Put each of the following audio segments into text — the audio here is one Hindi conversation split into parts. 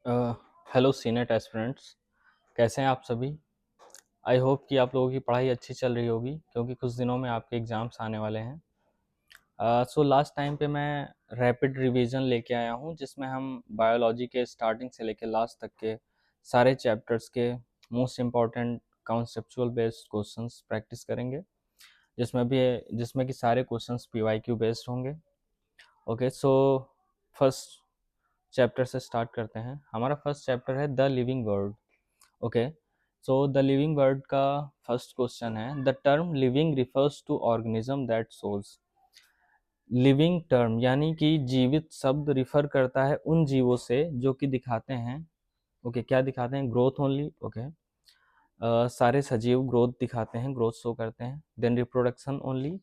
हेलो सीनेट एस्पिरेंट्स, कैसे हैं आप सभी। आई होप कि आप लोगों की पढ़ाई अच्छी चल रही होगी क्योंकि कुछ दिनों में आपके एग्ज़ाम्स आने वाले हैं। सो लास्ट टाइम पे मैं रैपिड रिवीजन लेके आया हूँ जिसमें हम बायोलॉजी के स्टार्टिंग से लेके लास्ट तक के सारे चैप्टर्स के most important conceptual based questions practice करेंगे, जिसमें कि सारे क्वेश्चंस पीवाईक्यू बेस्ड होंगे। ओके, सो फर्स्ट चैप्टर से स्टार्ट करते हैं। हमारा फर्स्ट चैप्टर है the living world. Okay, so the living world का फर्स्ट क्वेश्चन है, the term living refers to organism that souls. Living term यानी कि जीवित शब्द रिफर करता है उन जीवों से जो कि दिखाते हैं, ओके, क्या दिखाते हैं? Growth only. ओके, सारे सजीव ग्रोथ दिखाते हैं, ग्रोथ शो करते हैं। Then reproduction only,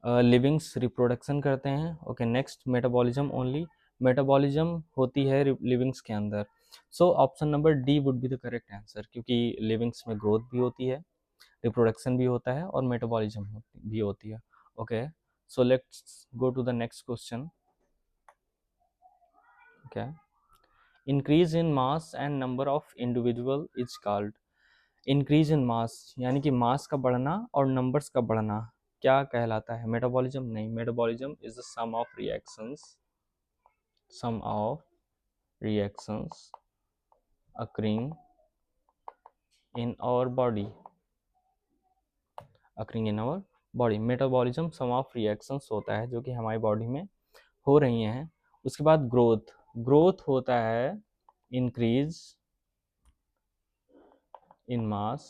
livings reproduction करते हैं। Okay, next metabolism only, metabolism होती है लिविंग्स के अंदर। So option number D would be the correct answer, क्योंकि लिविंग्स में ग्रोथ भी होती है, रिप्रोडक्शन भी होता है और मेटाबॉलिज्म भी होती है। Okay, so let's go to the next question. Okay, increase in mass and number of individual is called. Increase in mass यानी कि मास का बढ़ना और नंबर्स का बढ़ना क्या कहलाता है? मेटाबॉलिज्म नहीं, metabolism is the sum of reactions occurring in our body, occurring in our body। Metabolism sum of reactions होता है जो कि हमारी बॉडी में हो रही हैं। उसके बाद ग्रोथ, ग्रोथ होता है increase in mass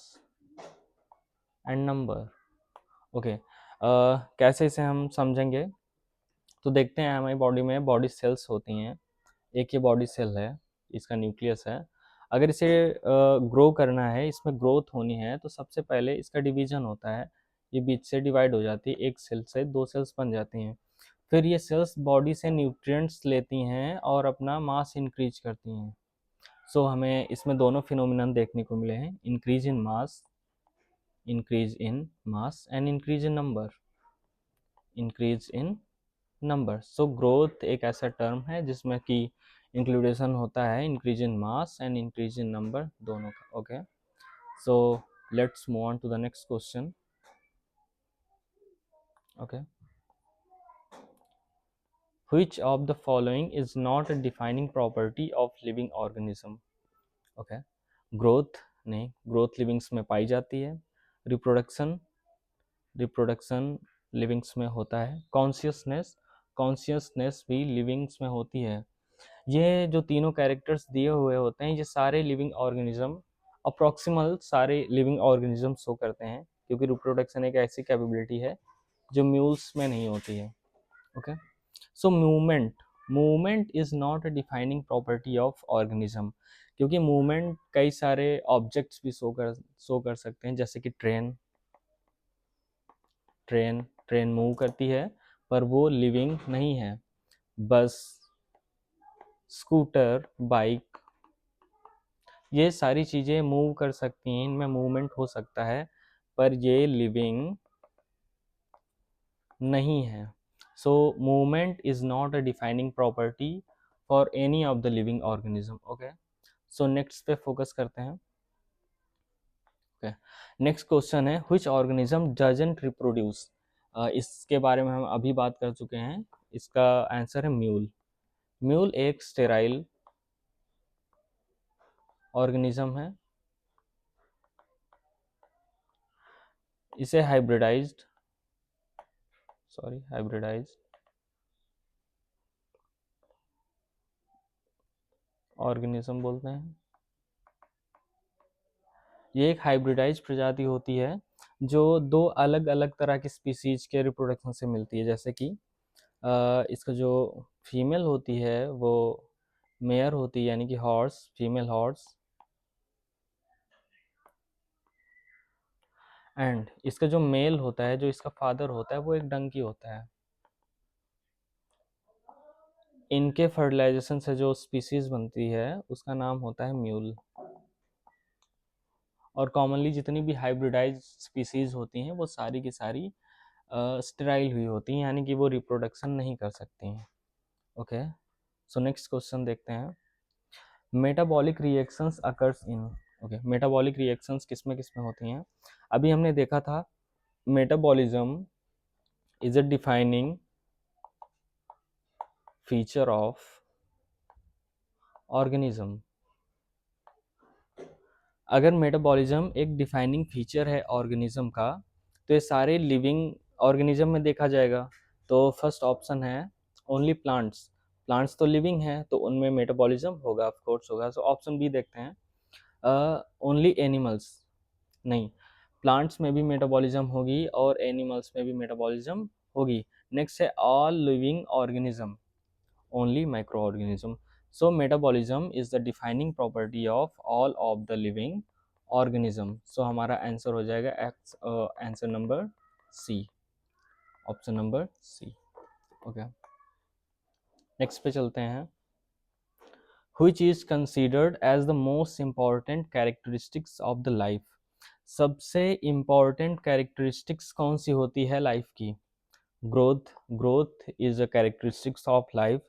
and number. Okay, कैसे इसे हम समझेंगे? तो देखते हैं, हमारी बॉडी में बॉडी सेल्स होती हैं। एक ये बॉडी सेल है, इसका न्यूक्लियस है। अगर इसे ग्रो करना है, इसमें ग्रोथ होनी है, तो सबसे पहले इसका डिवीजन होता है। ये बीच से डिवाइड हो जाती है, एक सेल से दो सेल्स बन जाती हैं। फिर ये सेल्स बॉडी से न्यूट्रिएंट्स लेती हैं और अपना मास इंक्रीज करती हैं। सो हमें इसमें दोनों फिनोमिनन देखने को मिले हैं, increase in mass and increase in number, increase in number. So growth एक ऐसा टर्म है जिसमें कि इंक्लूडेशन होता है increase in mass and increase in number दोनों का। Okay, so let's move on to the next question. Okay, which of the following is not a defining property of living organism? Okay, growth नहीं, ग्रोथ लिविंग्स में पाई जाती है। रिप्रोडक्शन, रिप्रोडक्शन लिविंग्स में होता है। कॉन्शियसनेस, कॉन्शियसनेस भी लिविंग्स में होती है। ये जो तीनों कैरेक्टर्स दिए हुए होते हैं, ये सारे लिविंग ऑर्गेनिज्म, अप्रॉक्सिमल सारे लिविंग ऑर्गेनिज्म शो करते हैं, क्योंकि रिप्रोडक्शन एक ऐसी कैपेबिलिटी है जो म्यूल्स में नहीं होती है। Okay, so movement, movement is not a defining property of organism, क्योंकि मूवमेंट कई सारे ऑब्जेक्ट्स भी शो कर सकते हैं, जैसे कि ट्रेन, ट्रेन मूव करती है पर वो लिविंग नहीं है। बस, स्कूटर, बाइक, ये सारी चीज़ें मूव कर सकती हैं, इनमें मूवमेंट हो सकता है, पर ये लिविंग नहीं है। So movement is not a defining property for any of the living organism. Okay, so next पे फोकस करते हैं। ओके, नेक्स्ट क्वेश्चन है, व्हिच ऑर्गेनिज्म डजंट रिप्रोड्यूस। इसके बारे में हम अभी बात कर चुके हैं। इसका आंसर है म्यूल। म्यूल एक स्टेराइल ऑर्गेनिज्म है। इसे हाइब्रिडाइज्ड ऑर्गेनिज्म बोलते हैं। ये एक हाइब्रिडाइज प्रजाति होती है जो दो अलग अलग तरह की स्पीसीज के रिप्रोडक्शन से मिलती है। जैसे कि इसका जो फीमेल होती है वो मेयर होती है, यानी कि हॉर्स, फीमेल हॉर्स, एंड इसका जो मेल होता है, जो इसका फादर होता है, वो एक डंकी होता है। इनके फर्टिलाइजेशन से जो स्पीसीज बनती है उसका नाम होता है म्यूल। और कॉमनली जितनी भी हाइब्रिडाइज स्पीसीज होती हैं वो सारी की सारी स्टेराइल हुई होती हैं, यानी कि वो रिप्रोडक्शन नहीं कर सकती हैं। ओके, सो नेक्स्ट क्वेश्चन देखते हैं। Metabolic reactions occurs in, okay, metabolic reactions किस में होती हैं? अभी हमने देखा था metabolism is a defining feature of organism. अगर मेटाबॉलिज्म एक डिफाइनिंग फीचर है ऑर्गेनिज्म का, तो ये सारे लिविंग ऑर्गेनिज्म में देखा जाएगा। तो फर्स्ट ऑप्शन है ओनली प्लांट्स, प्लांट्स तो लिविंग हैं तो उनमें मेटाबॉलिज्म होगा, ऑफ कोर्स होगा। सो ऑप्शन बी देखते हैं, ओनली एनिमल्स, नहीं, प्लांट्स में भी मेटाबॉलिज्म होगी और एनिमल्स में भी मेटाबॉलिज्म होगी। नेक्स्ट है all living organism, only microorganism. So metabolism is the defining property of all of the living organism. So हमारा आंसर हो जाएगा answer number C, option number C. Okay, next पे चलते हैं। Which is considered as the most important characteristics of the life? सबसे important characteristics कौन सी होती है लाइफ की? Growth is a characteristics of life,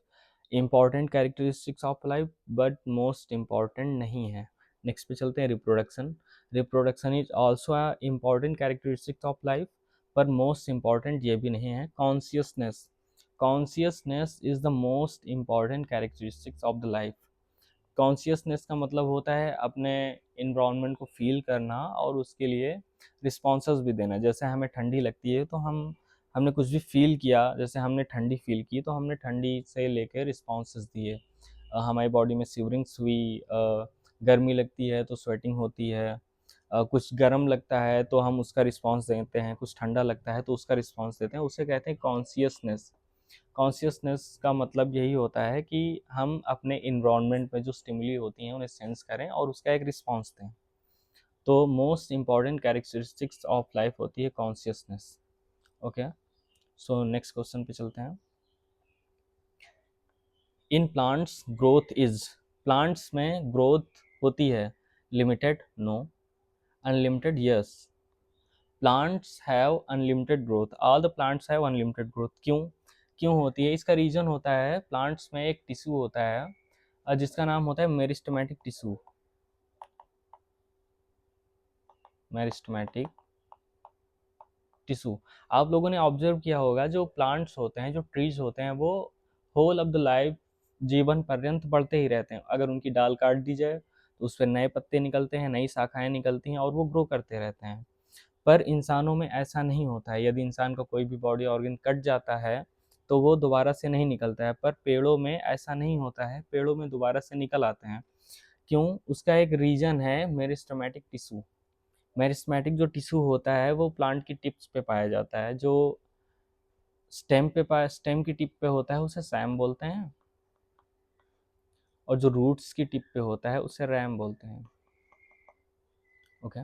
important characteristics of life, but most important नहीं है। नेक्स्ट पे चलते हैं reproduction is also a important characteristics of life, पर मोस्ट इम्पॉर्टेंट ये भी नहीं है। Consciousness is the most important characteristics of the life. Consciousness का मतलब होता है अपने इन्वायरमेंट को फील करना और उसके लिए रिस्पॉन्सेस भी देना। जैसे हमें ठंडी लगती है तो हमने कुछ भी फील किया, जैसे हमने ठंडी फील की तो हमने ठंडी से लेकर रिस्पॉन्सेस दिए। हमारी बॉडी में शिवरिंग्स हुई, गर्मी लगती है तो स्वेटिंग होती है, कुछ गर्म लगता है तो हम उसका रिस्पॉन्स देते हैं, कुछ ठंडा लगता है तो उसका रिस्पॉन्स देते हैं, उसे कहते हैं कॉन्शियसनेस। कॉन्शियसनेस का मतलब यही होता है कि हम अपने इन्वायरमेंट में जो स्टिमुली होती हैं उन्हें सेंस करें और उसका एक रिस्पॉन्स दें। तो most important characteristics of life होती है consciousness. Okay, so next question पे चलते हैं। In plants growth is, plants में ग्रोथ होती है limited? No. Unlimited? Yes. Plants have unlimited growth, all the plants have unlimited growth. क्यों होती है? इसका रीजन होता है प्लांट्स में एक टिश्यू होता है जिसका नाम होता है मेरिस्टेमेटिक टिश्यू। मेरिस्टेमेटिक टिश्यू, आप लोगों ने ऑब्जर्व किया होगा जो प्लांट्स होते हैं, जो ट्रीज होते हैं, वो होल ऑफ द लाइफ, जीवन पर्यंत बढ़ते ही रहते हैं। अगर उनकी डाल काट दी जाए तो उस पर नए पत्ते निकलते हैं, नई शाखाएं निकलती हैं और वो ग्रो करते रहते हैं। पर इंसानों में ऐसा नहीं होता है। यदि इंसान का कोई भी बॉडी ऑर्गन कट जाता है तो वो दोबारा से नहीं निकलता है, पर पेड़ों में ऐसा नहीं होता है, पेड़ों में दोबारा से निकल आते हैं। क्यों? उसका एक रीजन है मेरिस्टेमेटिक टिश्यू। मेरिस्टेमेटिक जो टिश्यू होता है वो प्लांट की टिप्स पे पाया जाता है। जो स्टेम की टिप पे होता है उसे सैम बोलते हैं, और जो रूट्स की टिप पे होता है उसे रैम बोलते हैं। ओके,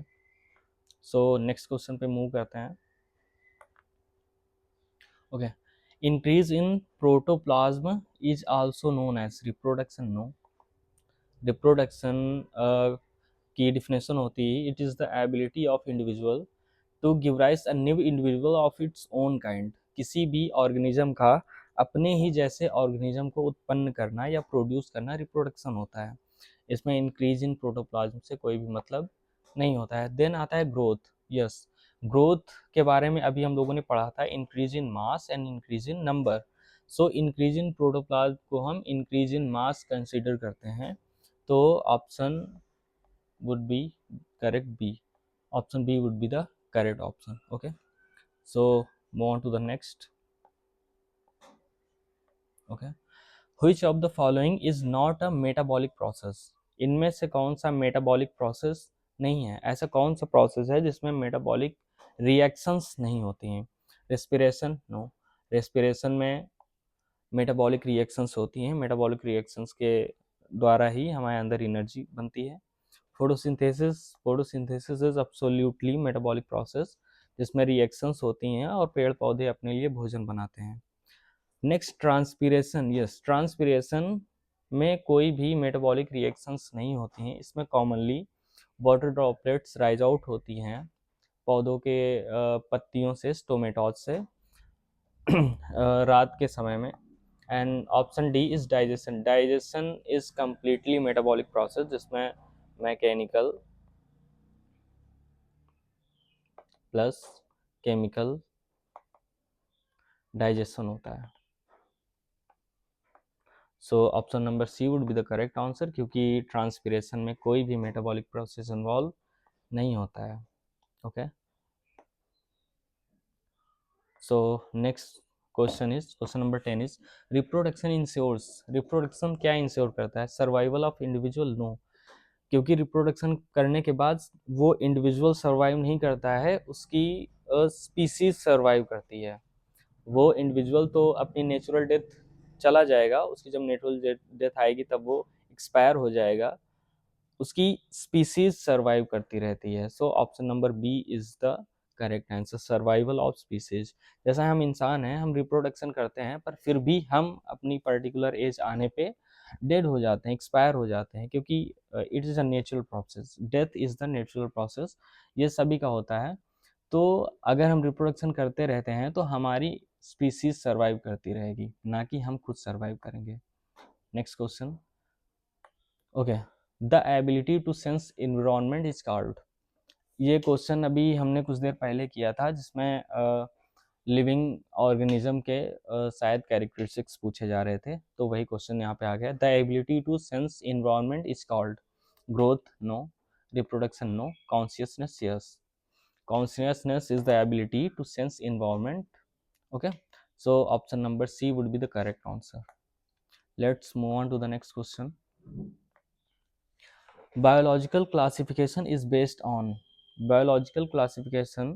सो नेक्स्ट क्वेश्चन पे मूव करते हैं। Okay, increase in protoplasm is also known as reproduction? No. Reproduction की डिफिनेशन होती है it is the ability of individual to give rise a new individual of its own kind. किसी भी ऑर्गेनिज्म का अपने ही जैसे ऑर्गेनिज्म को उत्पन्न करना या प्रोड्यूस करना रिप्रोडक्शन होता है। इसमें इंक्रीज इन प्रोटोप्लाज्म से कोई भी मतलब नहीं होता है। देन आता है ग्रोथ। यस, ग्रोथ के बारे में अभी हम लोगों ने पढ़ा था, increase in mass and increase in number. So increase in protoplasm को हम इंक्रीज इन मास कंसिडर करते हैं। तो option would be correct B, option B would be the correct option. Okay, so move on to the next. Okay, which of the following is not a metabolic process? इनमें से कौन सा मेटाबॉलिक प्रोसेस नहीं है? ऐसा कौन सा प्रोसेस है जिसमें मेटाबॉलिक रिएक्शंस नहीं होती हैं? रेस्पिरेशन? नो, रेस्पिरेशन में मेटाबॉलिक रिएक्शंस होती हैं, मेटाबॉलिक रिएक्शंस के द्वारा ही हमारे अंदर एनर्जी बनती है। Photosynthesis is absolutely metabolic process, जिसमें रिएक्शंस होती हैं और पेड़ पौधे अपने लिए भोजन बनाते हैं। Next transpiration. यस, ट्रांसपीरेशन में कोई भी मेटाबॉलिक रिएक्शंस नहीं होती हैं। इसमें commonly water droplets rise out होती हैं पौधों के पत्तियों से, स्टोमेटॉज से रात के समय में। And option D is digestion. Digestion is completely metabolic process जिसमें मैकेनिकल प्लस केमिकल डाइजेशन होता है. So option number C would be the correct answer, क्योंकि ट्रांसपिरेशन में कोई भी मेटाबॉलिक प्रोसेस इन्वॉल्व नहीं होता है. Okay, so next question number 10 is reproduction ensures. Reproduction क्या इंश्योर करता है? Survival of individual? नो, क्योंकि रिप्रोडक्शन करने के बाद वो इंडिविजुअल सर्वाइव नहीं करता है, उसकी स्पीसीज सर्वाइव करती है. वो इंडिविजुअल तो अपनी नेचुरल डेथ चला जाएगा, उसकी जब नेचुरल डेथ आएगी तब वो एक्सपायर हो जाएगा, उसकी स्पीसीज सर्वाइव करती रहती है. So option number B is the correct answer, survival of species. जैसा हम इंसान हैं, हम रिप्रोडक्शन करते हैं पर फिर भी हम अपनी पर्टिकुलर एज आने पे डेड हो जाते हैं, एक्सपायर हो जाते हैं, क्योंकि it is a natural process. Death is the natural process, ये सभी का होता है. तो अगर हम रिप्रोडक्शन करते रहते हैं तो हमारी स्पीसीज सर्वाइव करती रहेगी, ना कि हम खुद सर्वाइव करेंगे. Next question. Okay, the ability to sense environment is called. ये क्वेश्चन अभी हमने कुछ देर पहले किया था, जिसमें लिविंग ऑर्गेनिज्म के शायद कैरेक्टरिस्टिक्स पूछे जा रहे थे, तो वही क्वेश्चन यहाँ पे आ गया. The ability to sense environment is called growth? No. Reproduction? No. Consciousness? Yes. Consciousness is the ability to sense environment. Okay, so option number C would be the correct answer. Let's move on to the next question. Biological classification is based on. Biological classification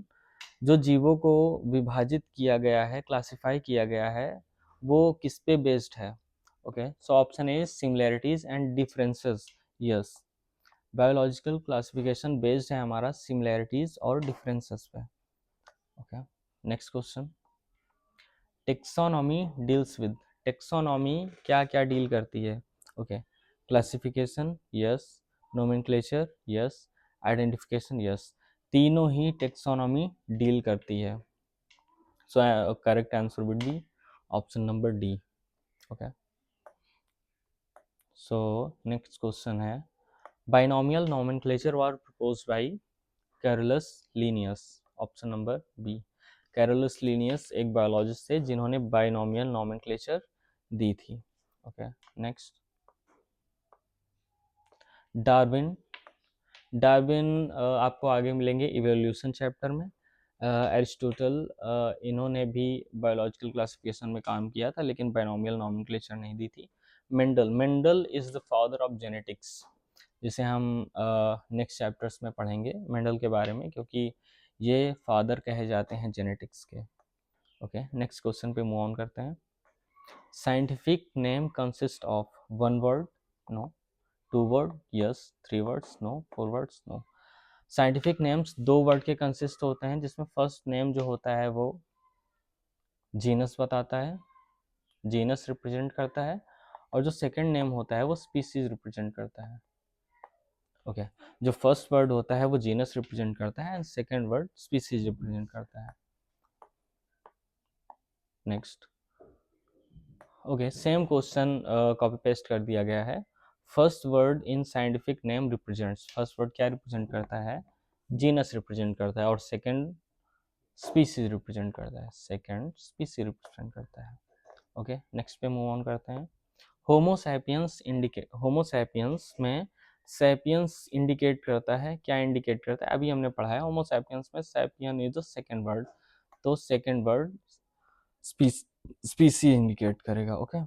जो जीवों को विभाजित किया गया है, क्लासिफाई किया गया है, वो किस पे बेस्ड है? Okay, so option A similarities and differences. Yes, biological classification based है हमारा सिमिलैरिटीज और डिफरेंसेस पे. Okay, next question. Taxonomy deals with. Taxonomy क्या क्या डील करती है? Okay, classification? Yes. Nomenclature? Yes. Identification? Yes. तीनों ही टेक्सोनॉमी डील करती है. So correct answer would be option number D. Okay, so next question है binomial nomenclature was proposed by Carolus Linnaeus. Option number B. Carolus Linnaeus एक बायोलॉजिस्ट थे जिन्होंने बाइनोमियल नोमेनक्लेचर दी थी. Okay, next. डार्विन. डार्विन आपको आगे मिलेंगे इवोल्यूशन चैप्टर में. एरिस्टोटल इन्होंने भी बायोलॉजिकल क्लासिफिकेशन में काम किया था, लेकिन बाइनोमियल नोमेनक्लेचर नहीं दी थी. Mendel. Mendel is the father of genetics, जिसे हम नेक्स्ट चैप्टर्स में पढ़ेंगे मेंडल के बारे में, क्योंकि ये फादर कहे जाते हैं जेनेटिक्स के. ओके, नेक्स्ट क्वेश्चन पे मूव ऑन करते हैं. Scientific name consist of one word? No. Two word? Yes. Three words? No. Four words? No. Scientific names दो वर्ड के कंसिस्ट होते हैं, जिसमें फर्स्ट नेम जो होता है वो जीनस बताता है, जीनस रिप्रेजेंट करता है, और जो सेकंड नेम होता है वो स्पीसीज रिप्रेजेंट करता है. ओके, जो फर्स्ट वर्ड होता है वो जीनस रिप्रेजेंट करता है and second word species represent करता है. Next. Okay, same question copy paste कर दिया गया है. First word in scientific name represents. First word क्या रिप्रेजेंट करता है? जीनस रिप्रेजेंट करता है, और सेकंड स्पीसीज रिप्रेजेंट करता है. सेकंड स्पीसीज रिप्रेजेंट करता है. ओके, नेक्स्ट पे मूव ऑन करते हैं. Homo sapiens indicate. होमोसैपियंस में सैपियंस इंडिकेट करता है, क्या इंडिकेट करता है? अभी हमने पढ़ा है होमोसैपियंस में sapien is the second word, तो सेकंड वर्ड स्पीसी इंडिकेट करेगा. ओके,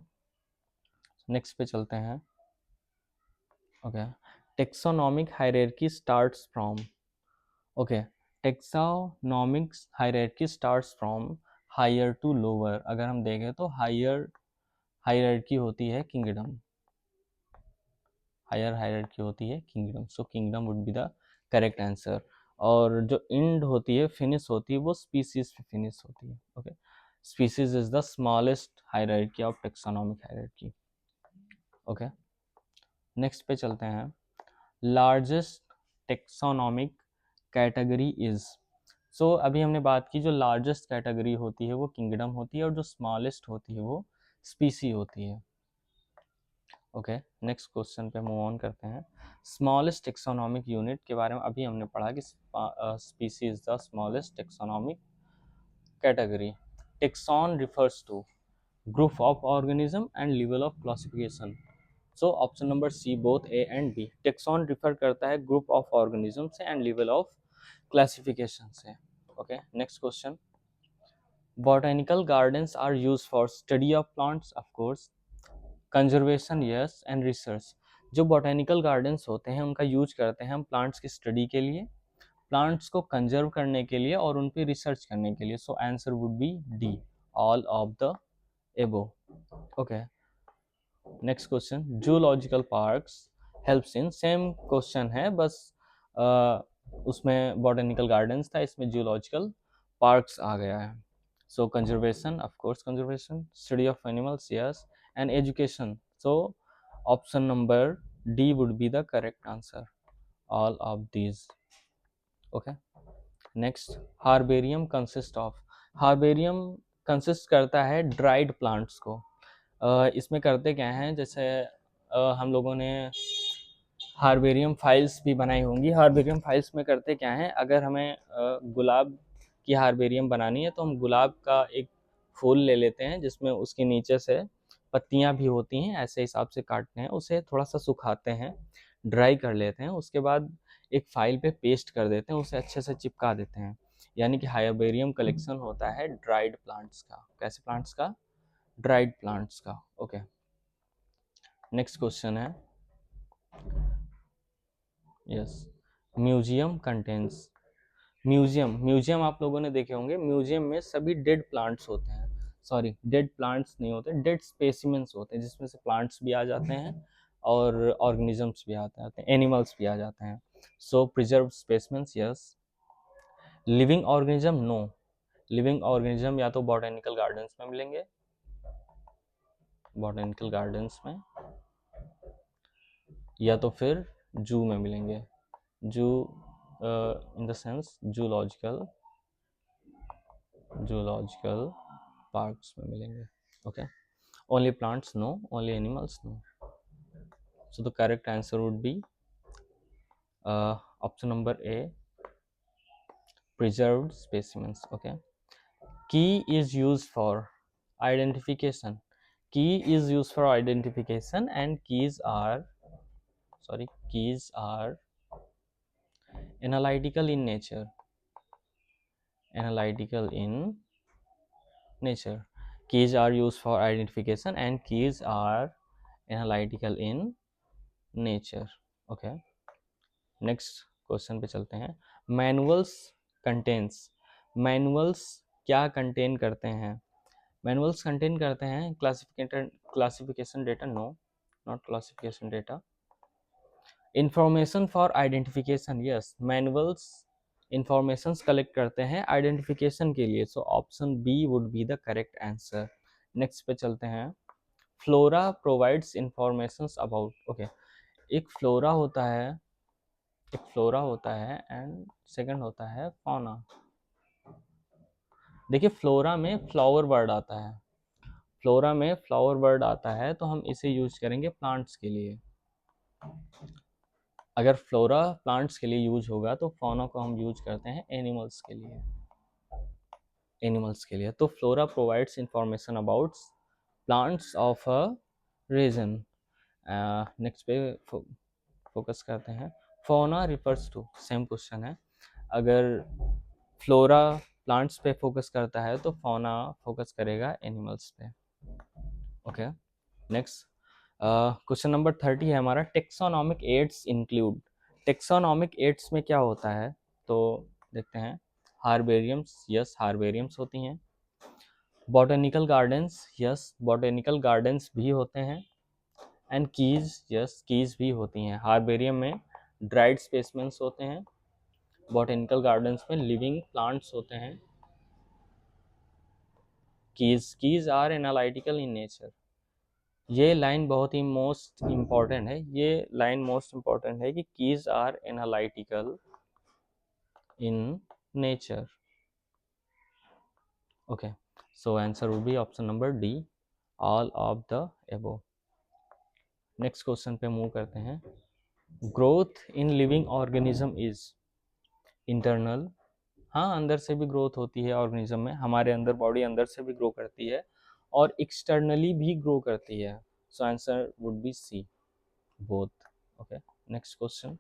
नेक्स्ट पे चलते हैं. Okay, taxonomic hierarchy starts from. Okay, taxonomic hierarchy starts from higher to lower. अगर हम देखें तो हायर हायरार्की होती है किंगडम. हायर हायरार्की होती है kingdom, so kingdom would be the correct answer. और जो इंड होती है, फिनिश होती है, वो स्पीसीज पे फिनिश होती है. Okay, species is the smallest hierarchy of taxonomic hierarchy. Okay, next पे चलते हैं. Largest taxonomic category is. So अभी हमने बात की, जो लार्जेस्ट कैटेगरी होती है वो किंगडम होती है, और जो स्मॉलेस्ट होती है वो स्पीसी होती है। ओके, नेक्स्ट क्वेश्चन पे मूव ऑन करते हैं। स्मॉलेस्ट टेक्सोनॉमिक यूनिट के बारे में अभी हमने पढ़ा कि species is the smallest taxonomic category. Taxon refers to group of organism and level of classification. So option number C both A and B. Taxon refer करता है ग्रुप ऑफ ऑर्गेनिज्म से एंड लेवल ऑफ क्लासिफिकेशन से। Okay, next question. Botanical gardens are use for study of plants, of course. Conservation yes and research. जो बॉटेनिकल गार्डन्स होते हैं उनका यूज करते हैं हम प्लांट्स की स्टडी के लिए, प्लांट्स को कंजर्व करने के लिए और उन पर रिसर्च करने के लिए। सो answer would B D, all of the एबो। Okay, next question. Zoological parks helps in, same question है बस उसमें बॉटेनिकल गार्डन्स था, इसमें जूलॉजिकल पार्क्स आ गया है। So conservation, of course conservation, study of animals yes, and education. So option number D would be the correct answer, all of these. Okay, next. Herbarium consist of, herbarium consist करता है ड्राइड प्लांट्स को। इसमें करते क्या हैं, जैसे हम लोगों ने हार्बेरियम फाइल्स भी बनाई होंगी। हार्बेरियम फाइल्स में करते क्या हैं, अगर हमें गुलाब की हार्बेरियम बनानी है तो हम गुलाब का एक फूल ले लेते हैं जिसमें उसके नीचे से पत्तियां भी होती हैं, ऐसे हिसाब से काटते हैं, उसे थोड़ा सा सुखाते हैं, ड्राई कर लेते हैं, उसके बाद एक फाइल पे पेस्ट कर देते हैं, उसे अच्छे से चिपका देते हैं। यानी कि हार्बेरियम कलेक्शन होता है ड्राइड प्लांट्स का। कैसे प्लांट्स का? ड्राइड प्लांट्स का। ओके, नेक्स्ट क्वेश्चन है yes. Museum contains, museum, museum आप लोगों ने देखे होंगे, म्यूजियम में सभी डेड प्लांट्स होते हैं, सॉरी डेड प्लांट्स नहीं होते, डेड स्पेसिमेंट्स होते हैं, जिसमें से प्लांट्स भी आ जाते हैं और ऑर्गेनिजम्स भी आते हैं, एनिमल्स भी आ जाते हैं। So preserve specimens yes. Living organism no, living organism या तो बॉटेनिकल गार्डन्स में मिलेंगे, बॉटेनिकल गार्डन्स में, या तो फिर जू में मिलेंगे, zoo in the sense zoological, zoological parks में मिलेंगे। Okay, only plants no, only animals no. So the correct answer would be option number A, preserved specimens. Okay, key is used for identification, key is used for identification and keys are, sorry, keys are analytical in nature, analytical in nature. Keys are used for identification and keys are analytical in nature. Okay, next question पे चलते हैं। मैनुअल्स कंटेन्स, मैनुअल्स क्या कंटेन करते हैं? मैनुअल्स कंटेन करते हैं classification data, no, not classification data. Information for identification yes, manuals information collect करते हैं आइडेंटिफिकेशन के लिए। So option B would be the correct answer. Next पे चलते हैं। Flora provides information about, okay, एक फ्लोरा होता है, एक फ्लोरा होता है एंड सेकंड होता है फौना। देखिए फ्लोरा में फ्लावर वर्ड आता है, फ्लोरा में फ्लावर वर्ड आता है तो हम इसे यूज करेंगे प्लांट्स के लिए। अगर फ्लोरा प्लांट्स के लिए यूज होगा तो फौना को हम यूज करते हैं एनिमल्स के लिए, एनिमल्स के लिए। तो flora provides information about plants of a region. Next पे फोकस करते हैं। Fauna refers to, same question है, अगर फ्लोरा प्लांट्स पे फोकस करता है तो फौना फोकस करेगा एनिमल्स पे। ओके, नेक्स्ट क्वेश्चन नंबर 30 है हमारा। Taxonomic aids include, taxonomic aids में क्या होता है तो देखते हैं। हार्बेरियम्स यस, हार्बेरियम्स होती हैं। Botanical gardens yes, botanical gardens भी होते हैं। एंड कीज यस, कीज भी होती हैं। हार्बेरियम में ड्राइड स्पेसिमेंट्स होते हैं, बॉटेनिकल गार्डन्स में लिविंग प्लांट्स होते हैं। Keys are analytical in nature. ये लाइन बहुत ही मोस्ट इम्पॉर्टेंट है, ये लाइन मोस्ट इम्पॉर्टेंट है कि keys are analytical in nature. Okay, so answer would be option number D, all of the above. Next question पे मूव करते हैं। Growth in living organism is internal, हाँ अंदर से भी ग्रोथ होती है ऑर्गेनिज्म में, हमारे अंदर बॉडी अंदर से भी ग्रो करती है और एक्सटर्नली भी ग्रो करती है। So answer would be C, both. Okay, next question.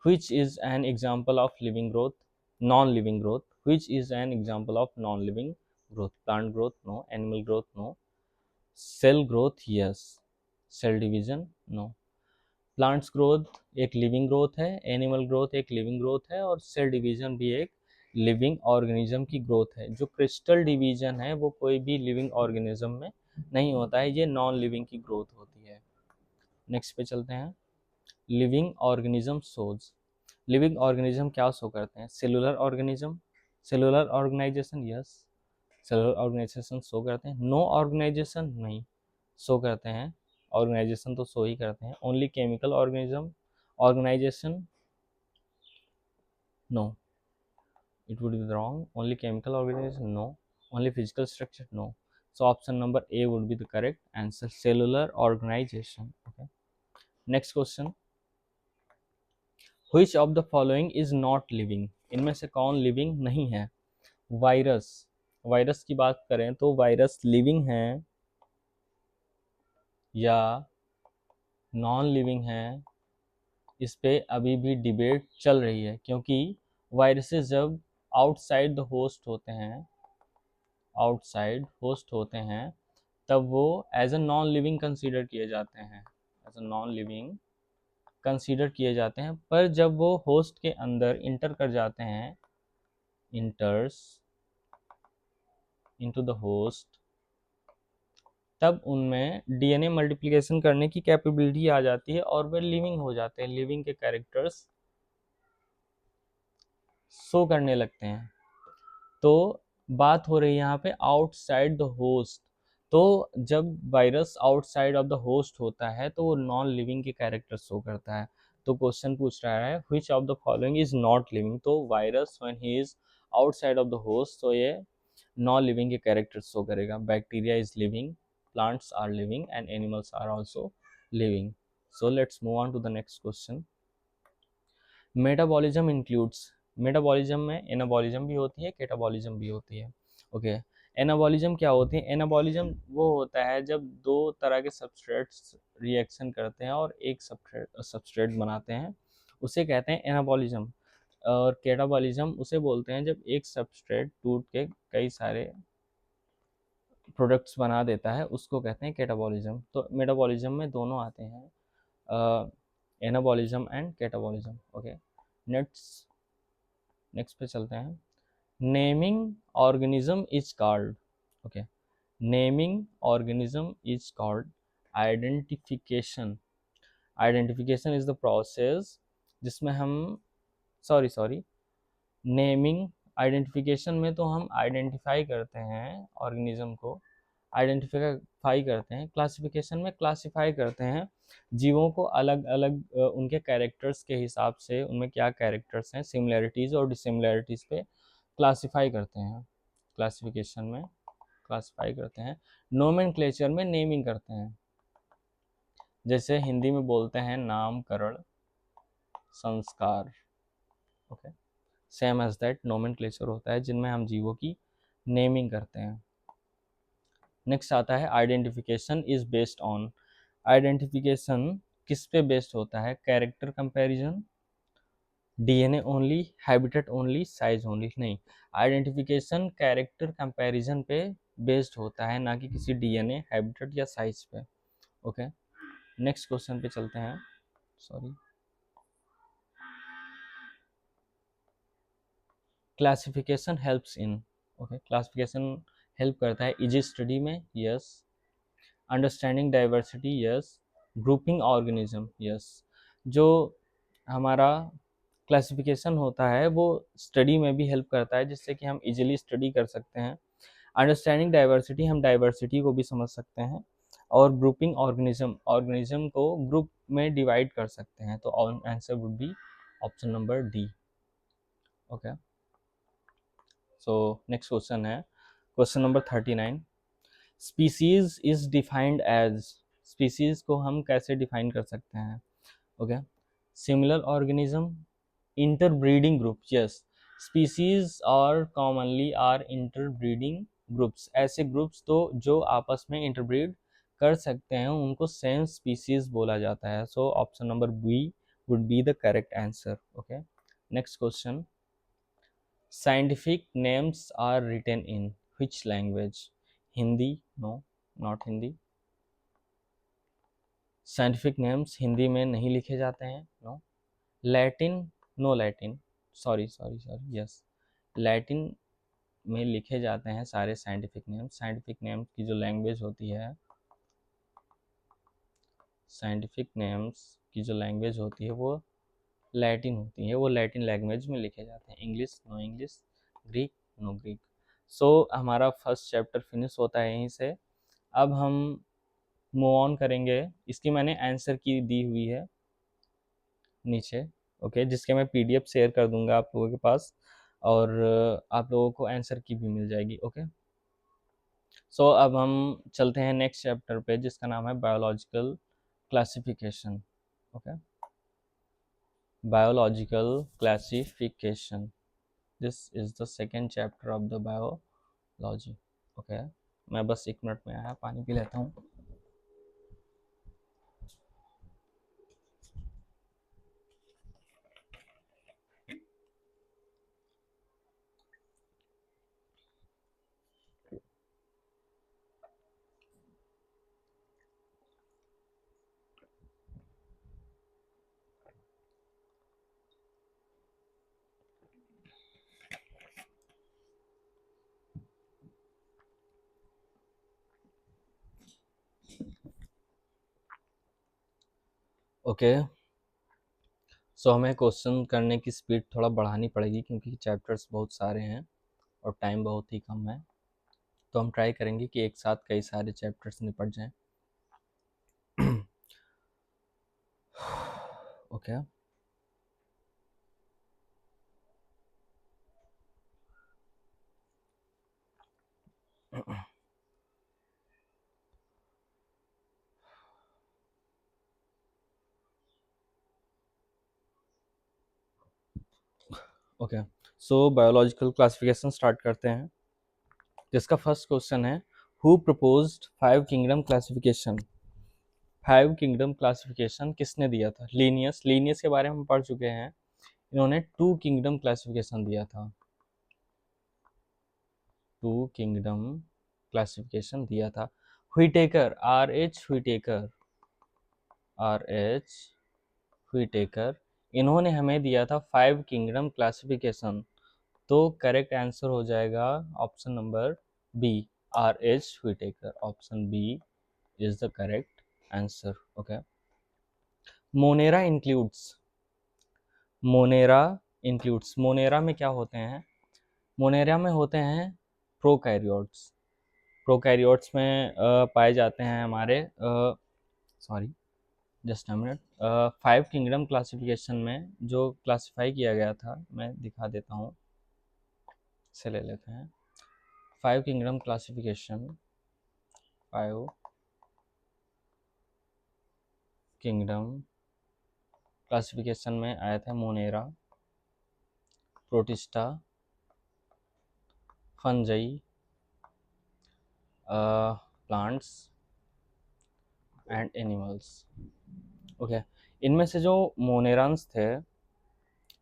Which is an example of living growth? Non-living growth. Which is an example of non-living growth? Plant growth? No. Animal growth? No. Cell growth? Yes. Cell division? No. Plants growth एक लिविंग ग्रोथ है, एनिमल ग्रोथ एक लिविंग ग्रोथ है और सेल डिवीजन भी एक लिविंग ऑर्गेनिज्म की ग्रोथ है। जो क्रिस्टल डिवीजन है वो कोई भी लिविंग ऑर्गेनिज्म में नहीं होता है, ये नॉन लिविंग की ग्रोथ होती है। नेक्स्ट पे चलते हैं। Living organism shows, living organism क्या शो करते हैं? Cellular organism, cellular organization, yes cellular organization show करते हैं। नो ऑर्गेनाइजेशन नहीं शो करते हैं, ऑर्गेनाइजेशन तो शो ही करते हैं। Only chemical organism organization, no it would be wrong. Only chemical organization, no. Only physical structure, no. So option number A would be the correct answer, cellular organization. Okay, next question. Which of the following is not living? इनमें से कौन लिविंग नहीं है? वायरस, वायरस की बात करें तो वायरस लिविंग है या नॉन लिविंग है, इस पे अभी भी डिबेट चल रही है, क्योंकि वायरसेस जब आउटसाइड द होस्ट होते हैं, आउटसाइड होस्ट होते हैं, तब वो as a non living consider किए जाते हैं, as a non living consider किए जाते हैं। पर जब वो होस्ट के अंदर इंटर कर जाते हैं, इंटर्स इनटू द होस्ट, तब उनमें डीएनए मल्टीप्लिकेशन करने की कैपेबिलिटी आ जाती है और वे लिविंग हो जाते हैं, लिविंग के कैरेक्टर्स शो करने लगते हैं। तो बात हो रही है यहाँ पे आउटसाइड द होस्ट, तो जब virus outside of the host होता है तो वो नॉन लिविंग के कैरेक्टर शो करता है। तो क्वेश्चन पूछ रहा है which of the following is not living, तो virus when he is outside of the host तो ये नॉन लिविंग के कैरेक्टर शो करेगा। Bacteria is living, plants are living and animals are also living. So let's move on to the next question. Metabolism includes, metabolism में एनाबॉलिज्म भी होती है, कैटाबॉलिज्म भी होती है। ओके, एनाबॉलिज्म क्या होती है? एनाबॉलिज्म वो होता है जब दो तरह के सबस्ट्रेट्स रिएक्शन करते हैं और एक सबस्ट्रेट बनाते हैं, उसे कहते हैं एनाबॉलिज्म। और कैटाबॉलिज्म उसे बोलते हैं जब एक सबस्ट्रेट टूट के कई सारे प्रोडक्ट्स बना देता है, उसको कहते हैं कैटाबॉलिज्म। तो मेटाबॉलिज्म में दोनों आते हैं, anabolism and catabolism. Okay, next next पे चलते हैं। Naming organism is called, okay, naming organism is called identification. Identification is the process जिसमें हम, सॉरी, नेमिंग आइडेंटिफिकेशन में तो हम आइडेंटिफाई करते हैं ऑर्गेनिज्म को, आइडेंटिफाई करते हैं। क्लासिफिकेशन में क्लासिफाई करते हैं जीवों को अलग अलग उनके कैरेक्टर्स के हिसाब से, उनमें क्या कैरेक्टर्स हैं, सिमिलैरिटीज़ और डिसिमिलैरिटीज़ पे क्लासिफाई करते हैं। क्लासिफिकेशन में क्लासिफाई करते हैं। नोमेनक्लेचर में नेमिंग करते हैं, जैसे हिंदी में बोलते हैं नामकरण संस्कार। Okay, same as that nomenclature होता है जिनमें हम जीवों की नेमिंग करते हैं। नेक्स्ट आता है identification is based on, identification किस पे बेस्ड होता है? Character comparison, DNA only, habitat only, size only? नहीं, आइडेंटिफिकेशन कैरेक्टर कंपैरिजन पे बेस्ड होता है, ना कि किसी डीएनए, हैबिटेट या साइज पे। ओके, नेक्स्ट क्वेश्चन पे चलते हैं। Sorry, classification helps in, okay, classification help करता है इजी स्टडी में, yes. Understanding diversity, yes. Grouping organism, yes. जो हमारा क्लासिफिकेशन होता है वो स्टडी में भी हेल्प करता है, जिससे कि हम इजीली स्टडी कर सकते हैं। अंडरस्टैंडिंग डाइवर्सिटी, हम डाइवर्सिटी को भी समझ सकते हैं। और ग्रुपिंग ऑर्गेनिज्म, ऑर्गेनिज्म को ग्रुप में डिवाइड कर सकते हैं। तो answer would be option number D. Okay, so next question है question number 39। Species is defined as, species को हम कैसे डिफाइन कर सकते हैं? ओके, similar organism, interbreeding groups, yes, species are commonly are interbreeding groups, ऐसे ग्रुप्स तो जो आपस में इंटरब्रीड कर सकते हैं उनको सेम स्पीसीज बोला जाता है. So option number B would be the correct answer. Okay, next question. Scientific names are written in which language? Hindi? No, not Hindi. Scientific names Hindi में नहीं लिखे जाते हैं. No. Latin? No Latin, sorry sorry sorry, yes, Latin में लिखे जाते हैं सारे साइंटिफिक नेम्स. साइंटिफिक नेम्स की जो लैंग्वेज होती है, साइंटिफिक नेम्स की जो लैंग्वेज होती है वो लैटिन होती है, वो लैटिन लैंग्वेज में लिखे जाते हैं. English? No English. Greek? No Greek. So हमारा फर्स्ट चैप्टर फिनिश होता है यहीं से. अब हम मूव ऑन करेंगे. इसकी मैंने आंसर की दी हुई है नीचे, ओके, जिसके मैं पीडीएफ शेयर कर दूंगा आप लोगों के पास, और आप लोगों को आंसर की भी मिल जाएगी. ओके, सो अब हम चलते हैं नेक्स्ट चैप्टर पे जिसका नाम है biological classification. Okay, biological classification, this is the second chapter of the biology. Okay, मैं बस 1 मिनट में आया, पानी पी लेता हूँ. ओके, सो हमें क्वेश्चन करने की स्पीड थोड़ा बढ़ानी पड़ेगी क्योंकि चैप्टर्स बहुत सारे हैं और टाइम बहुत ही कम है. तो हम ट्राई करेंगे कि एक साथ कई सारे चैप्टर्स निपट जाएं. Okay, okay, so biological classification start करते हैं. जिसका फर्स्ट क्वेश्चन है, who proposed 5 kingdom classification? 5 kingdom classification किसने दिया था? लीनियस. लीनियस के बारे में हम पढ़ चुके हैं. इन्होंने 2 किंगडम क्लासिफिकेशन दिया था. 2 किंगडम क्लासिफिकेशन दिया था. Whittaker, RH Whittaker, RH Whittaker, इन्होंने हमें दिया था 5 किंगडम क्लासिफिकेशन. तो करेक्ट आंसर हो जाएगा option number B, RH Whittaker. Option B is the correct answer. Okay, Monera includes, Monera includes, Monera में क्या होते हैं? मोनेरा में होते हैं प्रोकैरियोट्स. प्रोकैरियोट्स में पाए जाते हैं हमारे, sorry just a minute, 5 kingdom classification में जो क्लासिफाई किया गया था, मैं दिखा देता हूँ, से ले लेते हैं. 5 किंगडम क्लासिफिकेशन, 5 किंगडम क्लासिफिकेशन में आया था Monera, protista, fungi, plants and animals. Okay, इनमें से जो मोनेरान्स थे,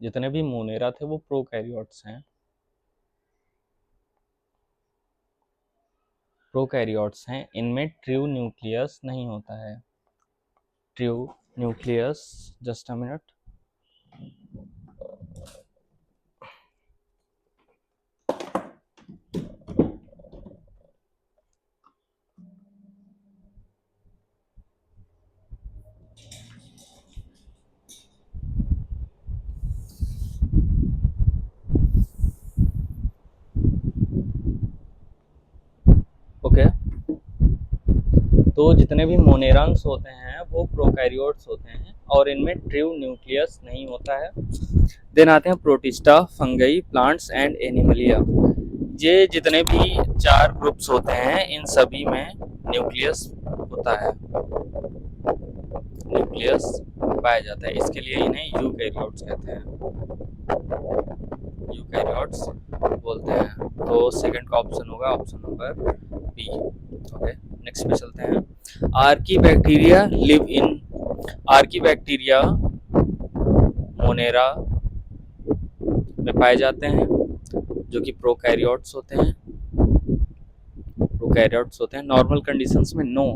जितने भी मोनेरा थे वो प्रोकैरियोट्स हैं. प्रोकैरियोट्स हैं, इनमें ट्रू न्यूक्लियस नहीं होता है. True nucleus, just a minute. Okay, तो जितने भी मोनेरान्स होते हैं वो प्रोकैरियोट्स होते हैं और इनमें ट्रू न्यूक्लियस नहीं होता है. देन आते हैं protista, fungi, plants and Animalia. ये जितने भी 4 ग्रुप्स होते हैं इन सभी में न्यूक्लियस होता है, न्यूक्लियस पाया जाता है। इसके लिए इन्हें यूकैरियोट्स कहते हैं, यूकैरियोट्स बोलते हैं। तो सेकंड का ऑप्शन होगा option number B. Okay, next पे चलते हैं। Archaebacteria live in, archaebacteria Monera में पाए जाते हैं जो कि प्रोकैरियोट्स होते हैं, प्रोकैरियोट्स होते हैं। नॉर्मल कंडीशंस में नो,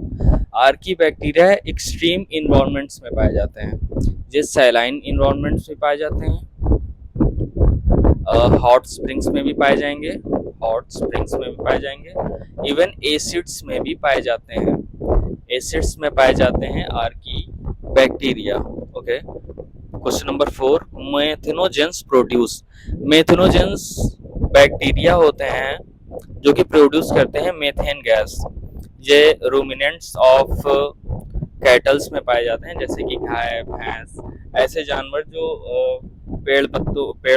आर्कीबैक्टीरिया एक्सट्रीम इन्वायरमेंट्स में पाए जाते हैं, ये सैलाइन इन्वायरमेंट्स में पाए जाते हैं, हॉट स्प्रिंग्स में भी पाए जाएंगे, हॉट स्प्रिंग्स में भी पाए जाएंगे, इवन एसिड्स में भी पाए जाते हैं, एसिड्स में पाए जाते हैं archaebacteria. Okay, question number 4, methanogens produce, methanogens bacteria होते हैं जो कि प्रोड्यूस करते हैं मेथेन गैस। ये रूमिनेंट्स ऑफ कैटल्स में पाए जाते हैं, जैसे कि गाय, भैंस, ऐसे जानवर जो पेड़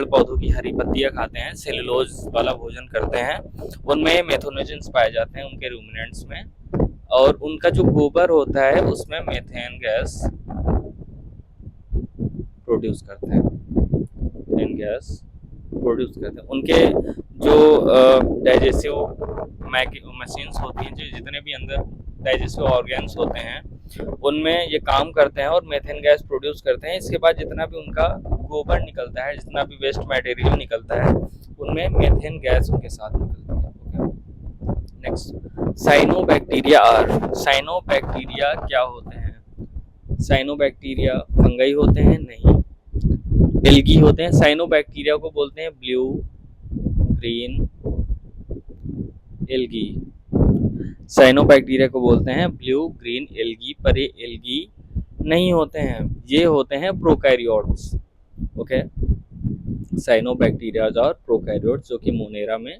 पौधों की हरी पत्तियां खाते हैं, सेलुलोज वाला भोजन करते हैं, उनमें मेथनोजेंस पाए जाते हैं उनके रूमिनेंट्स में, और उनका जो गोबर होता है उसमें मेथेन गैस प्रोड्यूस करते हैं, मेथेन गैस प्रोड्यूस करते हैं। उनके जो डाइजेस्टिव मशीन्स होती हैं, जो जितने भी अंदर डाइजेस्टिव ऑर्गन्स होते हैं उनमें ये काम करते हैं और मेथेन गैस प्रोड्यूस करते हैं। इसके बाद जितना भी उनका गोबर निकलता है, जितना भी वेस्ट मटेरियल निकलता है, उनमें मेथेन गैस उनके साथ निकलती है। नेक्स्ट, साइनोबैक्टीरिया आर, साइनोबैक्टीरिया क्या होते हैं? साइनोबैक्टीरिया फंगाई होते हैं? नहीं, एल्गी होते हैं। साइनोबैक्टीरिया को बोलते हैं ब्लू ग्रीन एल्गी, साइनोबैक्टीरिया को बोलते हैं ब्लू ग्रीन एल्गी, पर ये एल्गी नहीं होते हैं, ये होते हैं प्रोकैरियोट्स। ओके, साइनोबैक्टीरियाज और प्रोकैरियोट्स जो कि मोनेरा में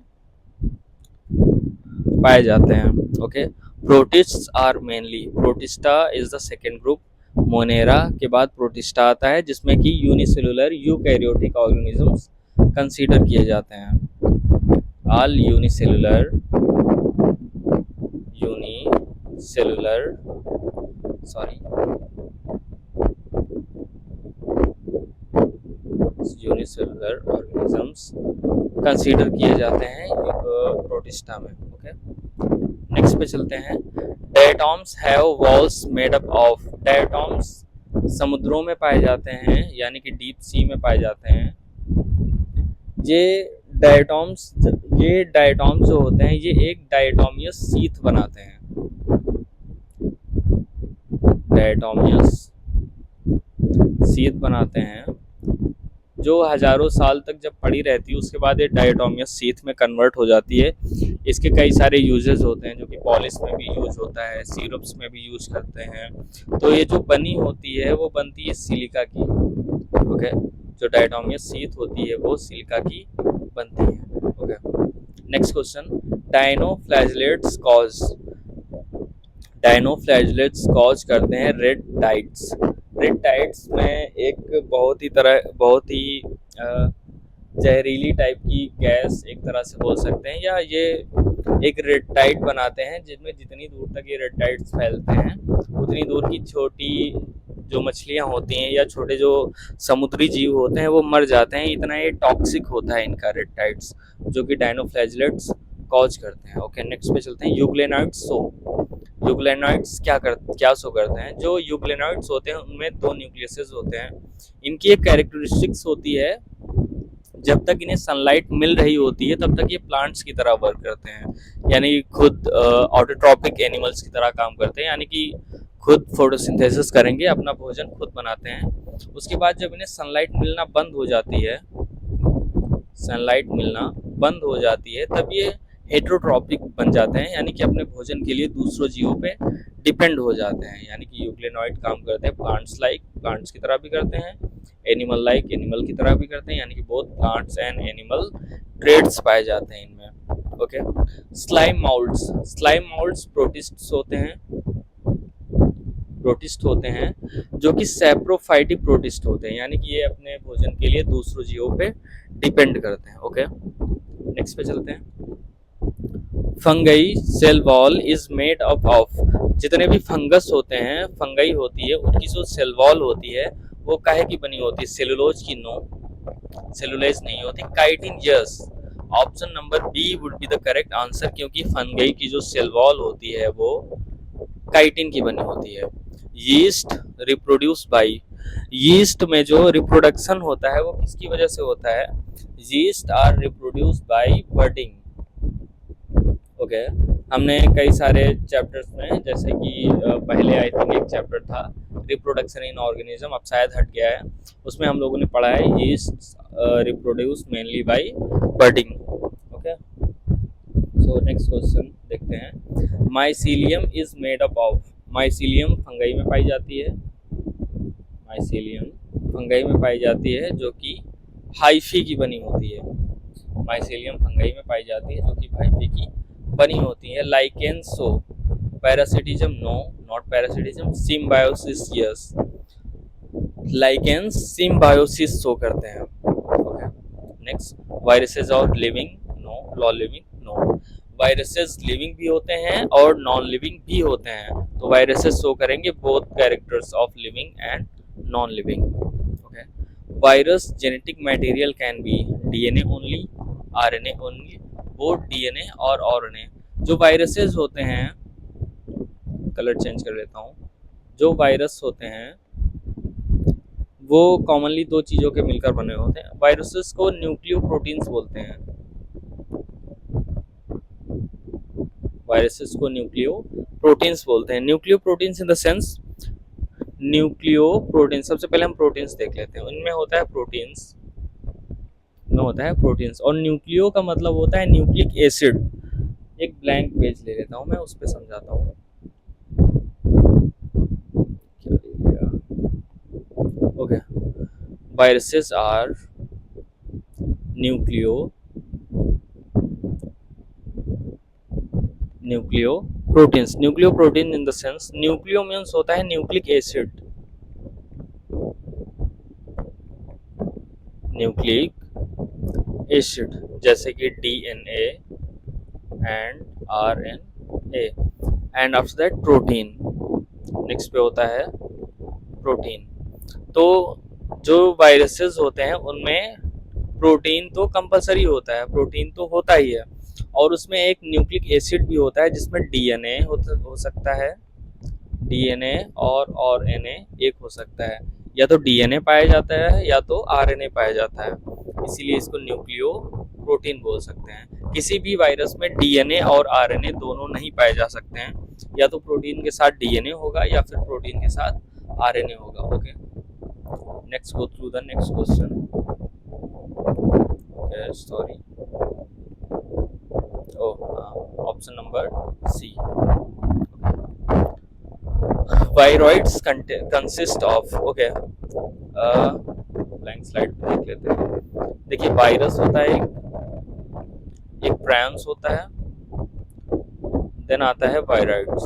पाए जाते हैं। Okay, protists are mainly, Protista is the second group, Monera के बाद प्रोटिस्टा आता है जिसमें कि यूनिसेलुलर यूकैरियोटिक ऑर्गेनिजम्स कंसीडर किए जाते हैं। All unicellular unicellular organisms consider किए जाते हैं प्रोटिस्टा में। ओके, नेक्स्ट पे चलते हैं। Diatoms have walls made up of, diatoms समुद्रों में पाए जाते हैं, यानी कि डीप सी में पाए जाते हैं। ये डायटॉम्स जो होते हैं ये एक डायटोमियस सीथ बनाते हैं, डायटोमियस सीथ बनाते हैं जो हजारों साल तक जब पड़ी रहती है उसके बाद ये डायटोमियस सीथ में कन्वर्ट हो जाती है। इसके कई सारे यूजेस होते हैं, जो कि पॉलिश में भी यूज होता है, सिरप्स में भी यूज करते हैं। तो ये जो बनी होती है वो बनती है सिलिका की। ओके, जो डायटोमियस सीथ होती है वो सिलिका की बनती है। Okay, next question, dinoflagellates cause, dinoflagellates cause करते हैं रेड टाइड्स। रेड टाइड्स में एक बहुत ही जहरीली टाइप की गैस एक तरह से बोल सकते हैं, या ये एक रेड टाइड बनाते हैं जिनमें जितनी दूर तक ये रेड टाइड्स फैलते हैं उतनी दूर की छोटी जो मछलियां होती हैं या छोटे जो समुद्री जीव होते हैं वो मर जाते हैं। इतना ये टॉक्सिक होता है इनका रेड टाइड्स, जो कि डायनोफ्लैजिलेट्स कॉज करते हैं। ओके, नेक्स्ट पे चलते हैं। यूग्लेनाइड्स शो, यूग्लेनाइड्स क्या शो करते हैं? जो यूग्लेनाइड्स होते हैं उनमें 2 न्यूक्लियसेस होते हैं। इनकी एक कैरेक्टरिस्टिक्स होती है, जब तक इन्हें सनलाइट मिल रही होती है तब तक ये प्लांट्स की तरह वर्क करते हैं, यानी खुद ऑटोट्रॉपिक एनिमल्स की तरह काम करते हैं, यानी कि खुद फोटोसिंथेसिस करेंगे, अपना भोजन खुद बनाते हैं। उसके बाद जब इन्हें सनलाइट मिलना बंद हो जाती है, सनलाइट मिलना बंद हो जाती है, तब ये हेटेरोट्रॉपिक बन जाते हैं, यानी कि अपने भोजन के लिए दूसरों जीवों पे डिपेंड हो जाते हैं। यानी कि यूग्लेनॉइड काम करते हैं प्लांट्स लाइक, प्लांट्स की तरह भी करते हैं, एनिमल लाइक, एनिमल की तरह भी करते हैं, यानी कि both plants and animal traits पाए जाते हैं इनमें। Okay, slime moulds, slime moulds protists होते हैं, प्रोटिस्ट होते हैं जो कि सैप्रोफाइटिक प्रोटिस्ट होते हैं, यानी कि ये अपने भोजन के लिए दूसरों जीवों पे डिपेंड करते हैं। ओके, नेक्स्ट पे चलते हैं। Fungi cell wall is made up of, जितने भी फंगस होते हैं, फंगई होती है, उनकी जो सेल वॉल होती है वो काहे की बनी होती है? सेलुलोज की? नो, सेलुलोज नहीं होती। Chitin, yes, option number B would be the correct answer, क्योंकि फंगई की जो सेल वॉल होती है वो काइटिन की बनी होती है। यीस्ट रिप्रोड्यूस बाई, यीस्ट में जो रिप्रोडक्शन होता है वो किसकी वजह से होता है? Yeast are reproduce by budding. Okay, हमने कई सारे चैप्टर्स में, जैसे कि पहले आई थिंक एक चैप्टर था रिप्रोडक्शन इन ऑर्गेनिज्म, अब शायद हट गया है, उसमें हम लोगों ने पढ़ा है yeast reproduce mainly by budding. Okay, so next question देखते हैं। Mycelium is made up of, mycelium fungi में पाई जाती है, माइसीलियम फंगई में पाई जाती है जो कि हाइफी की बनी होती है। माइसीलियम फंगई में पाई जाती है जो कि हाइफी की बनी होती है। लाइकेंसो, parasitism no, not parasitism. Symbiosis yes, lichens symbiosis show करते हैं। Okay, next. वायरसेस और living no, non living no. Viruses living भी होते हैं और नॉन लिविंग भी होते हैं, तो वायरसेस शो करेंगे both characters of living and non living. Okay, virus genetic material can be DNA only, RNA only, both DNA और आरएनए। जो वायरसेस होते हैं, कलर चेंज कर लेता हूँ, जो वायरस होते हैं वो कॉमनली दो चीज़ों के मिलकर बने होते हैं। वायरसेस को न्यूक्लियोप्रोटीन्स बोलते हैं, वायरसेस को न्यूक्लियोप्रोटीन्स बोलते हैं। Nucleoproteins in the sense, nucleoprotein, सबसे पहले हम प्रोटीन्स देख लेते हैं। उनमें होता है प्रोटीन्स, में होता है प्रोटीन्स, और न्यूक्लियो का मतलब होता है न्यूक्लिक एसिड। एक ब्लैंक पेज ले लेता हूँ मैं, उस पर समझाता हूँ। Okay, viruses are nucleoproteins. Nucleoprotein in the sense, nucleo means होता है न्यूक्लिक एसिड, न्यूक्लिक एसिड, जैसे कि DNA and RNA, and after that protein. Next पे होता है प्रोटीन। तो जो वायरसेस होते हैं उनमें प्रोटीन तो कंपलसरी होता है, प्रोटीन तो होता ही है, और उसमें एक न्यूक्लिक एसिड भी होता है जिसमें डीएनए हो सकता है, डीएनए और आरएनए एक हो सकता है, या तो डीएनए पाया जाता है या तो आरएनए पाया जाता है, इसीलिए इसको न्यूक्लियो प्रोटीन बोल सकते हैं। किसी भी वायरस में डीएनए और आरएनए दोनों नहीं पाए जा सकते हैं, या तो प्रोटीन के साथ डीएनए होगा या फिर प्रोटीन के साथ आरएनए होगा। Okay, next go through the next question. Sorry, option number C, viroids consist of. Okay, blank slide पे देख लेते हैं। देखिए, वायरस होता है एक प्रायंस होता है, देन आता है वायरॉइड्स।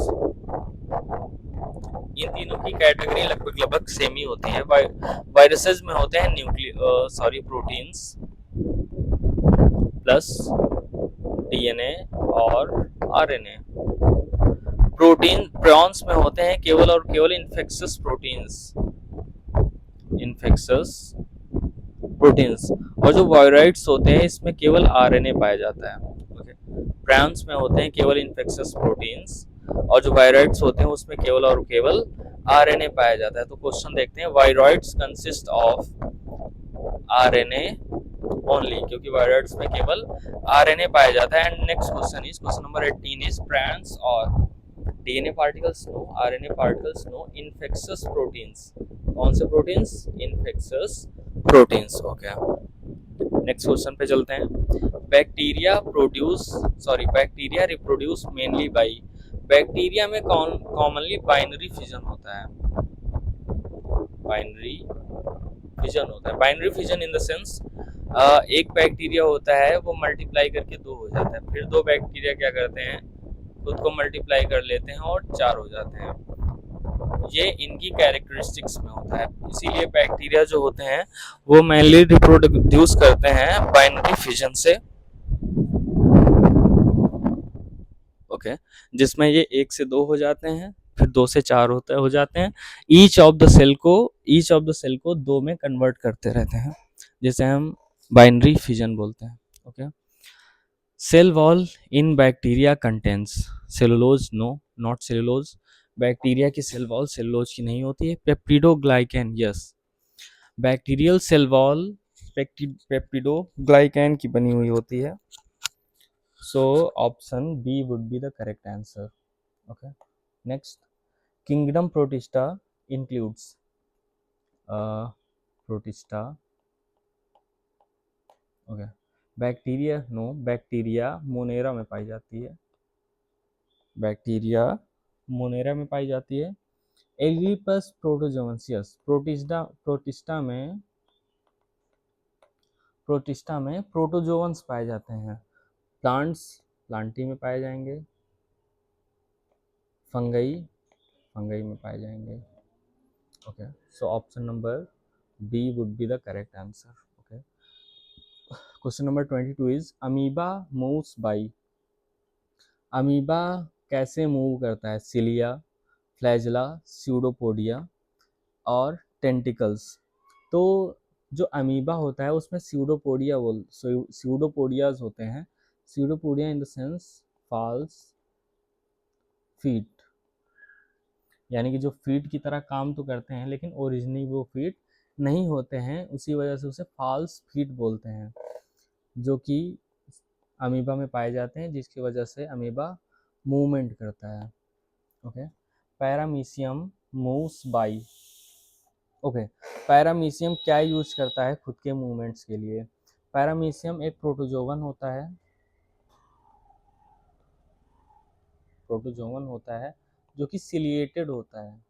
इन तीनों की कैटेगरी लगभग सेम ही होती है। वायरसेस में होते हैं प्रोटीन्स प्लस डीएनए और आरएनए। प्रॉन्स में होते हैं केवल और केवल इन्फेक्शस प्रोटीन्स, और जो वायरॉइड्स होते हैं इसमें केवल आरएनए पाया जाता है। प्रॉन्स में होते हैं केवल इन्फेक्शस प्रोटीन्स, और जो वायरॉइड्स होते हैं उसमें केवल और केवल आरएनए पाया जाता है। तो क्वेश्चन देखते हैं, viroids consist of RNA only, क्योंकि वायरॉइड्स में केवल आरएनए पाया जाता है। And next question is, question number 18 is, prions और DNA particles no, RNA particles no, infectious proteins. कौन से proteins? Infectious proteins. Okay, next question पे चलते हैं। Bacteria reproduce mainly by, bacteria में कॉमनली बाइनरी फिजन होता है, binary fission in the sense, एक बैक्टीरिया होता है वो मल्टीप्लाई करके 2 हो जाता है, फिर 2 बैक्टीरिया क्या करते हैं, खुद को मल्टीप्लाई कर लेते हैं और 4 हो जाते हैं। ये इनकी कैरेक्टरिस्टिक्स में होता है। इसीलिए बैक्टीरिया जो होते हैं वो मेनली रिप्रोड्यूस करते हैं बाइनरी फिजन से। ओके, जिसमें ये 1 से 2 हो जाते हैं, फिर 2 से 4 हो जाते हैं। ईच ऑफ द सेल को 2 में कन्वर्ट करते रहते हैं, जिसे हम बाइनरी फिजन बोलते हैं। Okay, cell wall in bacteria contains cellulose, no not cellulose. Bacteria की सेल वॉल सेलुलोज की नहीं होती है। Peptidoglycan, yes, bacterial cell wall peptidoglycan की बनी हुई होती है। So option B would be the correct answer. Okay, next, kingdom Protista includes Protista, okay, bacteria, no, bacteria Monera में पाई जाती है। बैक्टीरिया मोनेरा में पाई जाती है। एग्रीपस प्रोटोजोन्स, यस, प्रोटिस्टा में प्रोटोजोन्स पाए जाते हैं। प्लांट्स, प्लांटी में पाए जाएंगे। फंगई, फंगई में पाए जाएंगे। Okay, so option number B would be the correct answer. Okay, question number 22 is amoeba moves by. Amoeba कैसे मूव करता है? सिलिया, फ्लैजला, स्यूडोपोडिया और टेंटिकल्स। तो जो अमीबा होता है उसमें स्यूडोपोडियाज होते हैं। Pseudopodia in the sense false feet, यानी कि जो फीट की तरह काम तो करते हैं लेकिन ओरिजिनली वो फीट नहीं होते हैं, उसी वजह से उसे फॉल्स फीट बोलते हैं, जो कि अमीबा में पाए जाते हैं, जिसकी वजह से अमीबा मूवमेंट करता है। Okay, paramecium moves bye. Okay, paramecium क्या यूज करता है खुद के मूवमेंट्स के लिए? पैरामीशियम एक प्रोटोजोवन होता है, प्रोटोजोवन होता है जो कि सिलिएटेड होता है,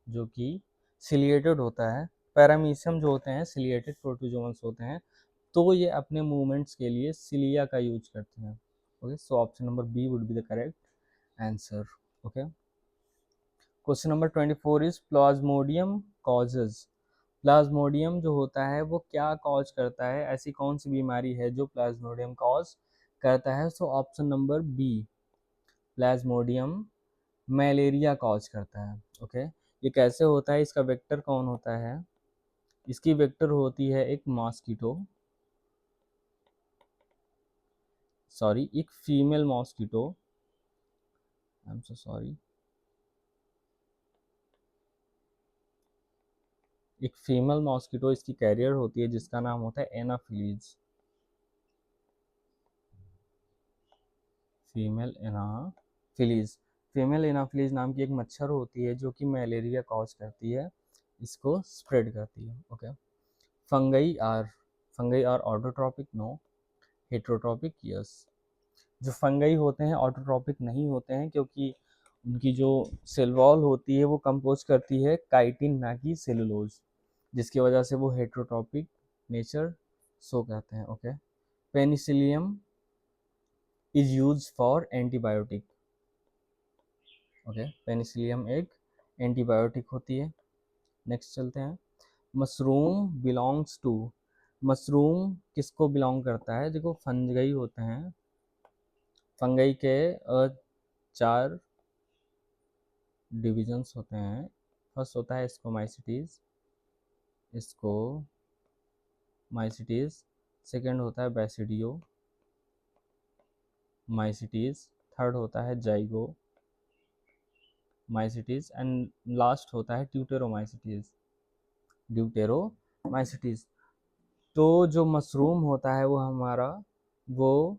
जो कि सिलिएटेड होता है। पैरामीशियम जो होते हैं सिलिएटेड प्रोटोजोवंस होते हैं, तो ये अपने मूवमेंट्स के लिए सिलिया का यूज करते हैं। Okay, so option number B would be the correct answer. Okay, question number 24 is plasmodium causes. Plasmodium जो होता है वो क्या कॉज करता है? ऐसी कौन सी बीमारी है जो प्लाज्मोडियम कॉज करता है? So option number B, plasmodium malaria cause करता है। ओके, ये कैसे होता है? इसका वेक्टर कौन होता है? इसकी वेक्टर होती है एक मॉस्किटो, सॉरी, एक female mosquito, I am so sorry, एक फीमेल मॉस्किटो इसकी कैरियर होती है, जिसका नाम होता है Anopheles, female Anopheles. Female Anopheles नाम की एक मच्छर होती है जो कि मलेरिया कॉज करती है, इसको स्प्रेड करती है। Okay, fungi are fungi are autotrophic, no, heterotrophic, yes. जो फंगई होते हैं ऑटोट्रॉपिक नहीं होते हैं, क्योंकि उनकी जो सेल वॉल होती है वो कंपोज करती है काइटिन ना कि सेलुलोज, जिसकी वजह से वो हेट्रोट्रॉपिक नेचर शो करते हैं। Okay, Penicillium is use for antibiotic. Okay, Penicillium एक एंटीबायोटिक होती है। नेक्स्ट चलते हैं, मशरूम बिलोंग्स टू। मशरूम किसको बिलोंग करता है? देखो, फंगई होते हैं, फंगई के 4 डिविजन्स होते हैं। फर्स्ट होता है स्कोमाइसिटीज, स्कोमाइसिटीज। सेकेंड होता है बैसिडियो माइसिटीज। थर्ड होता है जाइगो माइसिटीज एंड लास्ट होता है ट्यूटेरोमाइसिटीज, ड्यूटेरोमाइसिटीज। तो जो मशरूम होता है वो हमारा, वो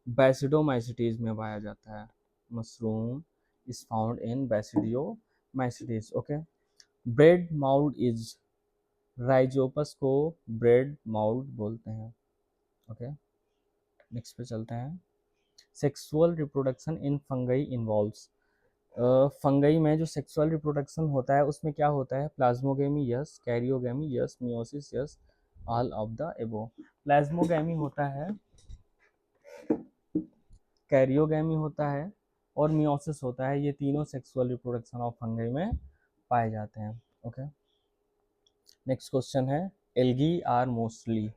बैसिडोमाइसिटीज में पाया जाता है। Mushroom is found in basidiomycetes. Okay, bread mould is, Rhizopus को ब्रेड माउल्ड बोलते हैं। ओके, नेक्स्ट पे चलते हैं, sexual reproduction in fungi involves. Fungi में जो सेक्सुअल रिप्रोडक्शन होता है उसमें क्या होता है? Plasmogamy, yes, karyogamy, yes, meiosis, yes, all of the एबो। प्लाज्मोगेमी होता है, कैरियोगेमी होता है, और मियोसिस होता है। ये तीनों सेक्सुअल रिप्रोडक्शन ऑफ फंगाई में पाए जाते हैं। ओके, नेक्स्ट क्वेश्चन है, algae are mostly,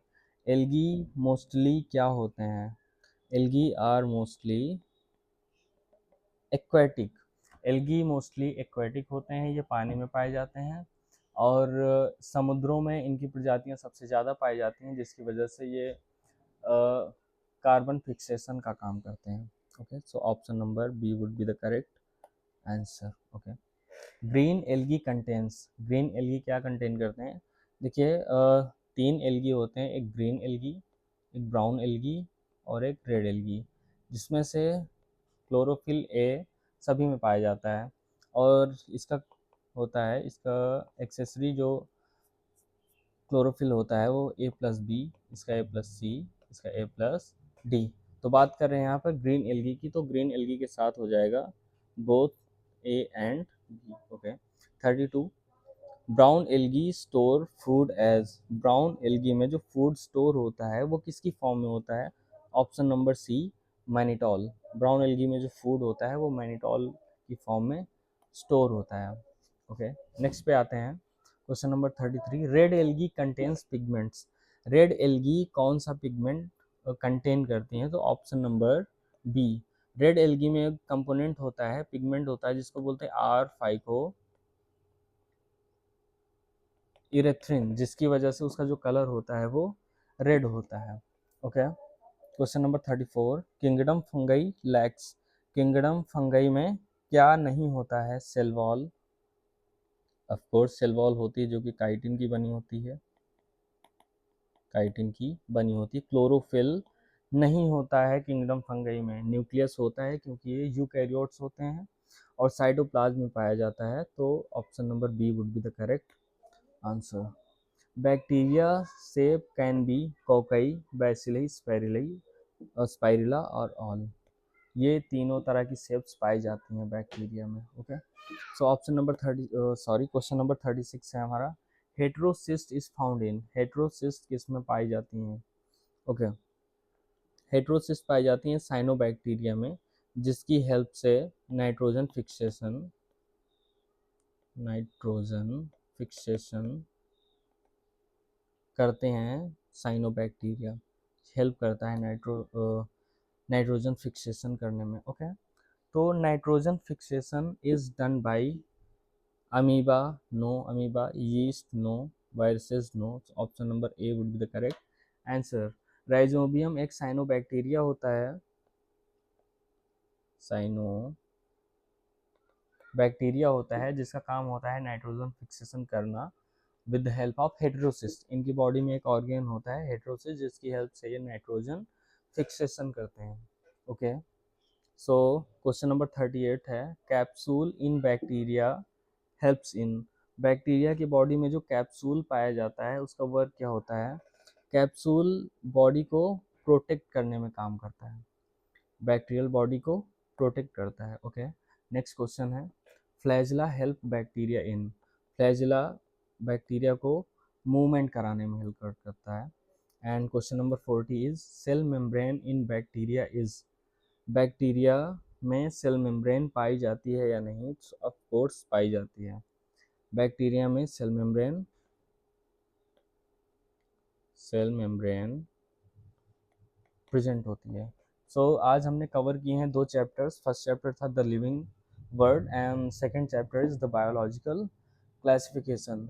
algae mostly क्या होते हैं? Algae are mostly aquatic, algae mostly aquatic होते हैं, ये पानी में पाए जाते हैं और समुद्रों में इनकी प्रजातियां सबसे ज़्यादा पाई जाती हैं, जिसकी वजह से ये कार्बन फिक्सेशन का काम करते हैं। Okay, so option number B would be the correct answer. Okay, green algae contains, green algae क्या कंटेन करते हैं? देखिए, तीन एल्गी होते हैं, एक ग्रीन एल्गी, एक ब्राउन एल्गी और एक रेड एल्गी, जिसमें से क्लोरोफिल ए सभी में पाया जाता है और इसका होता है, इसका एक्सेसरी जो क्लोरोफिल होता है वो A+B, इसका A+C, इसका A+D। तो बात कर रहे हैं यहाँ पर ग्रीन एल्गी की, तो ग्रीन एल्गी के साथ हो जाएगा both A and B। Okay, 32, brown algae store food as, brown algae में जो फूड स्टोर होता है वो किसकी फॉर्म में होता है? Option number C, mannitol. Brown algae में जो फूड होता है वो मैनिटॉल की फॉर्म में स्टोर होता है। ओके, नेक्स्ट पे आते हैं, question number 33, red algae contains pigments, red algae कौन सा पिगमेंट कंटेन करती हैं? तो option number B, red algae में एक कंपोनेंट होता है, पिगमेंट होता है, जिसको बोलते हैं आर फाइको इरेथ्रिन, जिसकी वजह से उसका जो कलर होता है वो रेड होता है। Okay, question number 34, kingdom fungi lacks, kingdom fungi में क्या नहीं होता है? Cell wall, of course cell wall होती है जो कि काइटिन की बनी होती है, काइटिन की बनी होती है। क्लोरोफिल नहीं होता है किंगडम फंगई में, न्यूक्लियस होता है क्योंकि ये यूकैरियोट्स होते हैं और साइटोप्लाज्म में पाया जाता है। तो option number B would be the correct answer. Bacteria shape can be cocci, bacilli, spirilla और ऑल, ये तीनों तरह की शेप्स पाई जाती हैं बैक्टीरिया में। Okay, so option number 30, sorry, question number 36 है हमारा, heterocyst is found in, heterocyst किस में पाई जाती हैं? ओके, हेट्रोसिस्ट पाई जाती हैं साइनोबैक्टीरिया में, जिसकी हेल्प से नाइट्रोजन फिक्सेशन, नाइट्रोजन फिक्सेशन करते हैं। साइनोबैक्टीरिया हेल्प करता है नाइट्रोजन फिक्सेशन करने में। ओके, तो nitrogen fixation is done by amoeba, no amoeba, yeast, no viruses, no. Option number A would be the correct answer. Rhizobium एक साइनोबैक्टीरिया होता है, साइनो बैक्टीरिया होता है, जिसका काम होता है नाइट्रोजन फिक्सेशन करना with the help of heterocyst. इनकी बॉडी में एक ऑर्गेन होता है हेट्रोसिस्ट, जिसकी हेल्प से ये नाइट्रोजन फिक्सेशन करते हैं। ओके, सो क्वेश्चन नंबर 38 है, capsule in bacteria helps in, bacteria की बॉडी में जो कैप्सूल पाया जाता है उसका वर्क क्या होता है? कैप्सूल बॉडी को प्रोटेक्ट करने में काम करता है, बैक्टीरियल बॉडी को प्रोटेक्ट करता है। ओके, नेक्स्ट क्वेश्चन है, flagella help bacteria in, flagella bacteria को मूवमेंट कराने में हेल्प करता है। And question number 40 is cell membrane in bacteria is, bacteria में सेल मेम्ब्रेन पाई जाती है या नहीं? ऑफ कोर्स पाई जाती है, बैक्टीरिया में सेल मेम्ब्रेन प्रेजेंट होती है। सो आज हमने कवर किए हैं दो चैप्टर्स, फर्स्ट चैप्टर था the living word and second chapter is the biological classification.